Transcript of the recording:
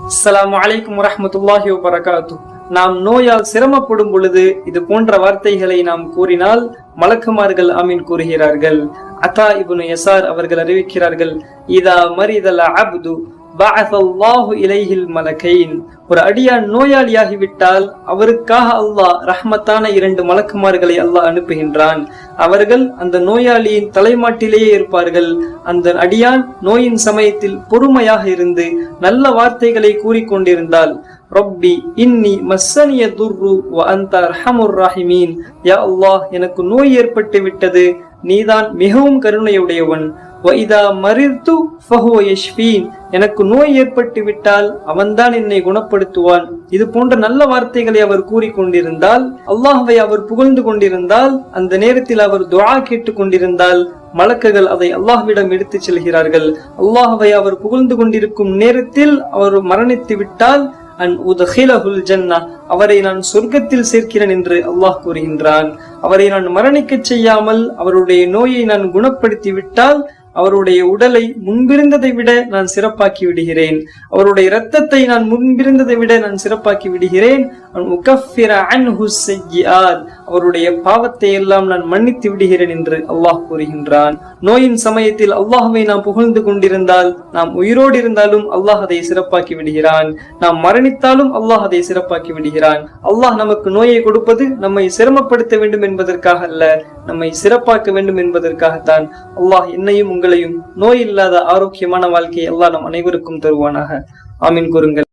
அஸ்ஸலாமு அலைக்கும் வரஹ்மத்துல்லாஹி வபரகாத்துஹு. நாம் நோயால் சிரமப்படும் பொழுது இது போன்ற வார்த்தைகளை நாம் கூறினால் மலக்குமார்கள் ஆமீன் கூறுகிறார்கள். அதா இப்னு யசார் அவர்கள் அறிவிக்கிறார்கள், இதா மரிதல் அப்து பஅஸல்லாஹு இலைஹில் மலக்கைன். ஒரு அடியான் நோயாளியாகிவிட்டால் அவருக்காக அல்லாஹ் ரஹ்மத்தான 2 மலக்குமார்களை அல்லாஹ் அனுப்புகின்றான். அவர்கள் அந்த நோயாளியின் தலைமாட்டிலேயே இருப்பார்கள். அந்த அடியான் நோயின் சமயத்தில் பொறுமையாக இருந்து நல்ல வார்த்தைகளை கூறிக்கொண்டிருந்தால், ரப்பி இன்னி மஸ்ஸனிய துர்ரு வ அன்த அர்ஹமுர் ராஹிமீன், யா அல்லாஹ் எனக்கு நோய் ஏற்பட்டு விட்டது, நீதான் மிகவும் கருணையுடையவன். வஇதா மரிர்து ஃபஹுவ யஷ்ஃபீன், எனக்கு நோய் ஏற்பட்டு விட்டால் அவன்தான் என்னை குணப்படுத்துவான். இது போன்ற நல்ல வார்த்தைகளை அவர் கூறிக்கொண்டிருந்தால், அல்லாஹ்வை அவர் புகழ்ந்து கொண்டிருந்தால், அந்த நேரத்தில் அவர் துஆ கேட்டுக் கொண்டிருந்தால் மலக்குகள் அதை அல்லாஹ்விடம் எடுத்துச் செல்கிறார்கள். அல்லாஹ்வை அவர் புகழ்ந்து கொண்டிருக்கும் நேரத்தில் அவர் மரணித்து விட்டால் அன் உத்ஹிலஹுல் ஜன்னah, அவரை நான் சொர்க்கத்தில் சேர்க்கிறேன் என்று அல்லாஹ் கூறுகின்றான். அவரை நான் மரணிக்கச் செய்யாமல் அவருடைய நோயை நான் குணப்படுத்தி விட்டால் அவருடைய உடலை முன்பிருந்ததை விட நான் சிறப்பாக்கி விடுகிறேன். அவருடைய இரத்தத்தை நான் முன்பிருந்ததை விட நான் சிறப்பாக்கி விடுகிறேன். அவருடைய பாவத்தை எல்லாம் நான் மன்னித்து விடுகிறேன் என்று அல்லாஹ் கூறுகின்றான். நோயின் சமயத்தில் அல்லாஹ்வை நாம் புகழ்ந்து கொண்டிருந்தால், நாம் உயிரோடு இருந்தாலும் அல்லாஹ் அதை சிறப்பாக்கி விடுகிறான். நாம் மரணித்தாலும் அல்லாஹ் அதை சிறப்பாக்கி விடுகிறான். அல்லாஹ் நமக்கு நோயை கொடுப்பது நம்மை சிரமப்படுத்த வேண்டும் என்பதற்காக அல்ல, நம்மை சிறப்பாக்க வேண்டும் என்பதற்காகத்தான். அல்லாஹ் என்னையும் உங்களையும் நோய் இல்லாத ஆரோக்கியமான வாழ்க்கையை அல்லாஹ் நம் அனைவருக்கும் தருவானாக. ஆமீன் கூறுங்கள்.